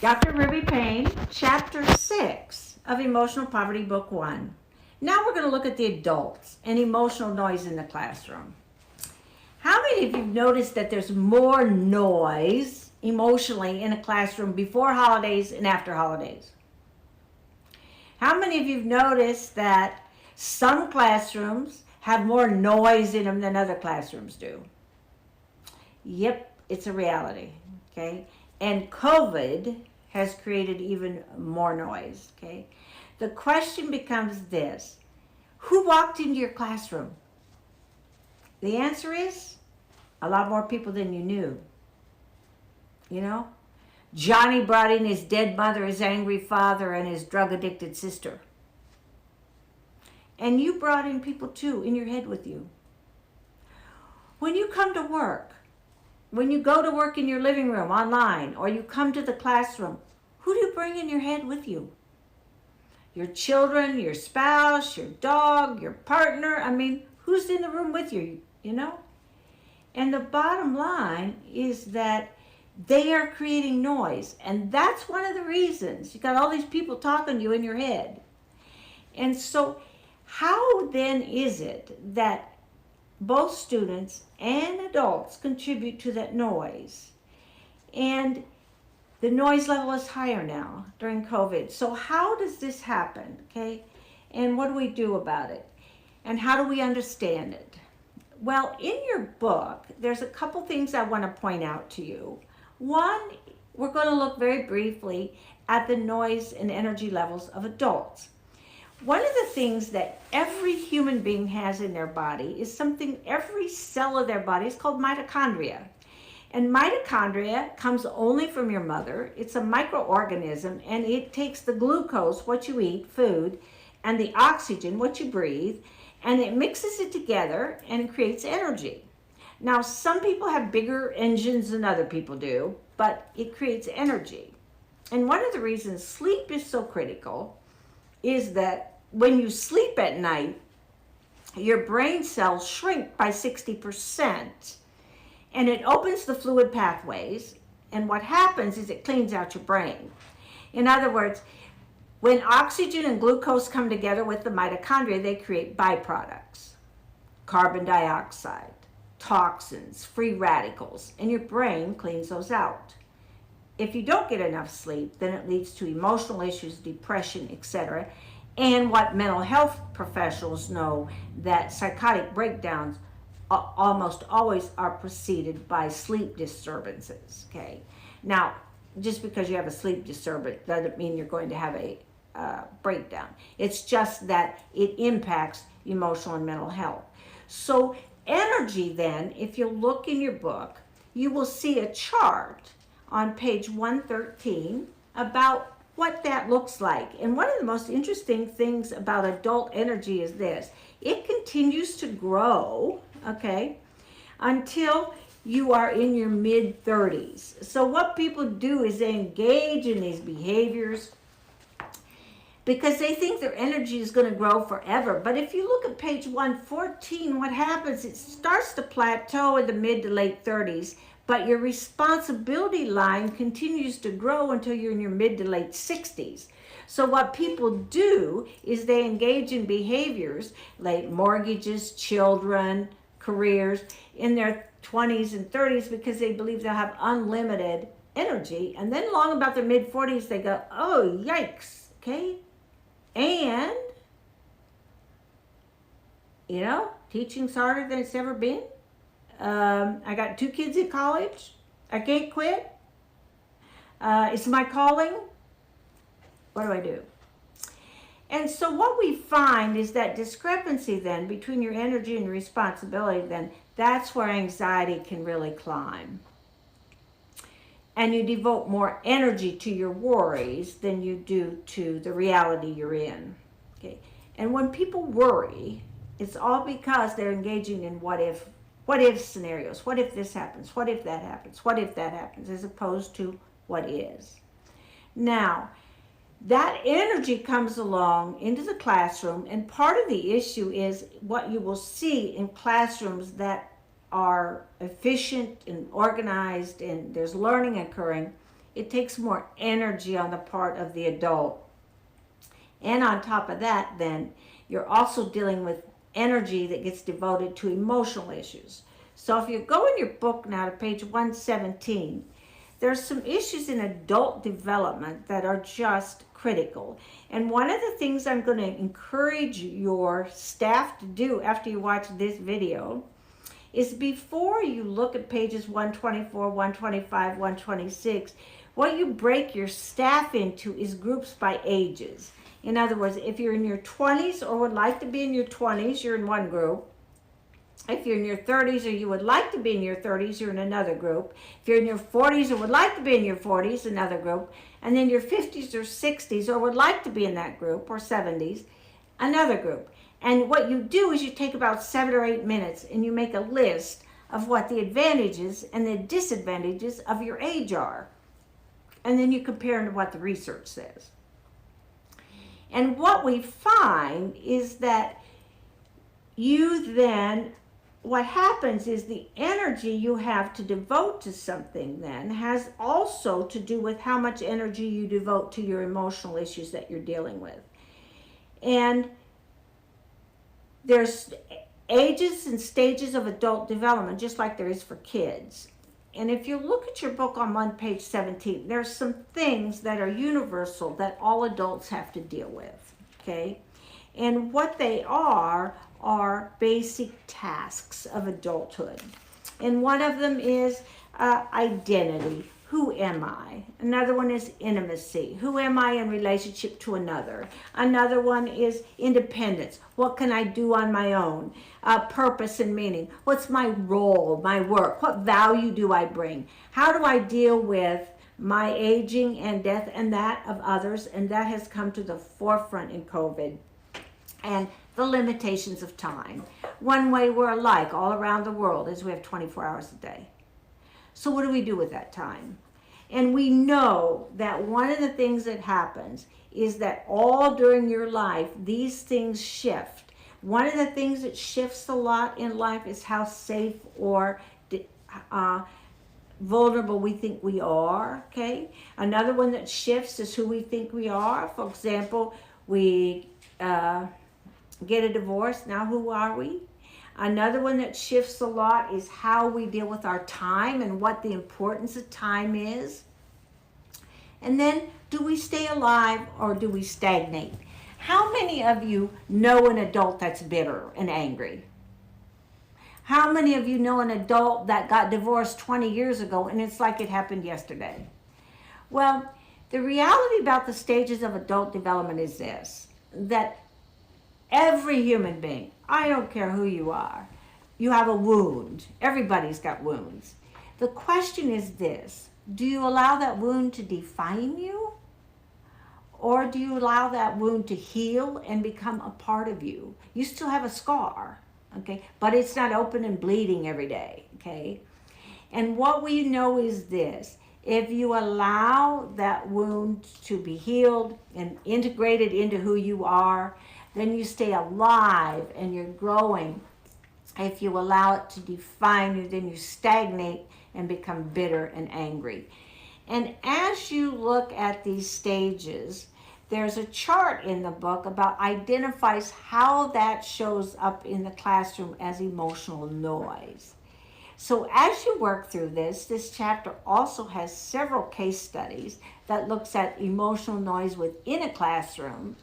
Dr. Ruby Payne, Chapter 6 of Emotional Poverty, Book 1. Now we're going to look at the adults and emotional noise in the classroom. How many of you have noticed that there's more noise emotionally in a classroom before holidays and after holidays? How many of you have noticed that some classrooms have more noise in them than other classrooms do? Yep, it's a reality, okay? And COVID has created even more noise, okay? The question becomes this: who walked into your classroom? The answer is a lot more people than you knew. You know? Johnny brought in his dead mother, his angry father, and his drug-addicted sister. And you brought in people too, in your head with you. When you come to work, when you go to work in your living room, online, or you come to the classroom, who do you bring in your head with you? Your children, your spouse, your dog, your partner. I mean, who's in the room with you, you know? And the bottom line is that they are creating noise. And that's one of the reasons. You got all these people talking to you in your head. And so how then is it that both students and adults contribute to that noise? And the noise level is higher now during COVID. So how does this happen, okay? And what do we do about it? And how do we understand it? Well, in your book, there's a couple things I want to point out to you. One, we're going to look very briefly at the noise and energy levels of adults. One of the things that every human being has in their body is something, every cell of their body is called mitochondria. And mitochondria comes only from your mother. It's a microorganism, and it takes the glucose, what you eat, food, and the oxygen, what you breathe, and it mixes it together and creates energy. Now, some people have bigger engines than other people do, but it creates energy. And one of the reasons sleep is so critical is that when you sleep at night, your brain cells shrink by 60%, and it opens the fluid pathways, and what happens is it cleans out your brain. In other words, when oxygen and glucose come together with the mitochondria, they create byproducts: carbon dioxide, toxins, free radicals, and your brain cleans those out. If you don't get enough sleep, then it leads to emotional issues, depression, etc. And what mental health professionals know, that psychotic breakdowns almost always are preceded by sleep disturbances, okay? Now, just because you have a sleep disturbance doesn't mean you're going to have a breakdown. It's just that it impacts emotional and mental health. So energy then, if you look in your book, you will see a chart on page 113 about what that looks like. And one of the most interesting things about adult energy is this: it continues to grow, okay, until you are in your mid-30s. So what people do is they engage in these behaviors because they think their energy is going to grow forever. But if you look at page 114, what happens, it starts to plateau in the mid to late 30s, but your responsibility line continues to grow until you're in your mid to late 60s. So what people do is they engage in behaviors like mortgages, children, careers in their 20s and 30s because they believe they'll have unlimited energy. And then along about their mid 40s, they go, oh, yikes, okay? And, you know, teaching's harder than it's ever been. I got 2 kids in college. I can't quit. It's my calling. What do I do? And so what we find is that discrepancy then between your energy and your responsibility, then that's where anxiety can really climb. And you devote more energy to your worries than you do to the reality you're in. Okay. And when people worry, it's all because they're engaging in what if scenarios. What if this happens? What if that happens? What if that happens? As opposed to what is. Now, that energy comes along into the classroom, and part of the issue is what you will see in classrooms that are efficient and organized and there's learning occurring It takes more energy on the part of the adult. And on top of that, then, you're also dealing with energy that gets devoted to emotional issues. So if you go in your book now to page 117, there's some issues in adult development that are just critical. And one of the things I'm going to encourage your staff to do after you watch this video is, before you look at pages 124, 125, 126, what you break your staff into is groups by ages. In other words, if you're in your 20s or would like to be in your 20s, you're in one group. If you're in your 30s or you would like to be in your 30s, you're in another group. If you're in your 40s or would like to be in your 40s, another group. And then your 50s or 60s or would like to be in that group, or 70s, another group. And what you do is you take about 7 or 8 minutes and you make a list of what the advantages and the disadvantages of your age are. And then you compare them to what the research says. And what we find is that what happens is the energy you have to devote to something then has also to do with how much energy you devote to your emotional issues that you're dealing with. And there's ages and stages of adult development, just like there is for kids. And if you look at your book on page 17, there's some things that are universal that all adults have to deal with, okay? And what they are basic tasks of adulthood. And one of them is identity. Who am I? Another one is intimacy. Who am I in relationship to another? Another one is independence. What can I do on my own? Purpose and meaning. What's my role, my work? What value do I bring? How do I deal with my aging and death and that of others? And that has come to the forefront in COVID. And the limitations of time. One way we're alike all around the world is we have 24 hours a day. So what do we do with that time? And we know that one of the things that happens is that all during your life, these things shift. One of the things that shifts a lot in life is how safe or vulnerable we think we are, okay? Another one that shifts is who we think we are. For example, we get a divorce, now who are we? Another one that shifts a lot is how we deal with our time and what the importance of time is. And then, do we stay alive or do we stagnate? How many of you know an adult that's bitter and angry? How many of you know an adult that got divorced 20 years ago and it's like it happened yesterday? Well, the reality about the stages of adult development is this, that every human being, I don't care who you are, you have a wound. Everybody's got wounds. The question is this: do you allow that wound to define you? Or do you allow that wound to heal and become a part of you? You still have a scar, okay? But it's not open and bleeding every day, okay? And what we know is this: if you allow that wound to be healed and integrated into who you are, then you stay alive and you're growing. If you allow it to define you, then you stagnate and become bitter and angry. And as you look at these stages, there's a chart in the book about identifies how that shows up in the classroom as emotional noise. So as you work through this chapter also has several case studies that looks at emotional noise within a classroom.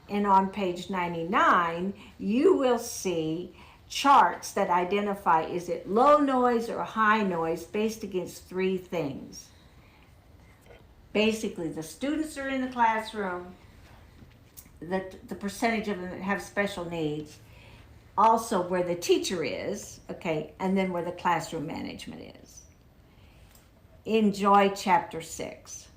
And on page 99, you will see charts that identify, is it low noise or high noise, based against 3 things. Basically, the students are in the classroom, the percentage of them that have special needs, also where the teacher is, okay, and then where the classroom management is. Enjoy chapter 6.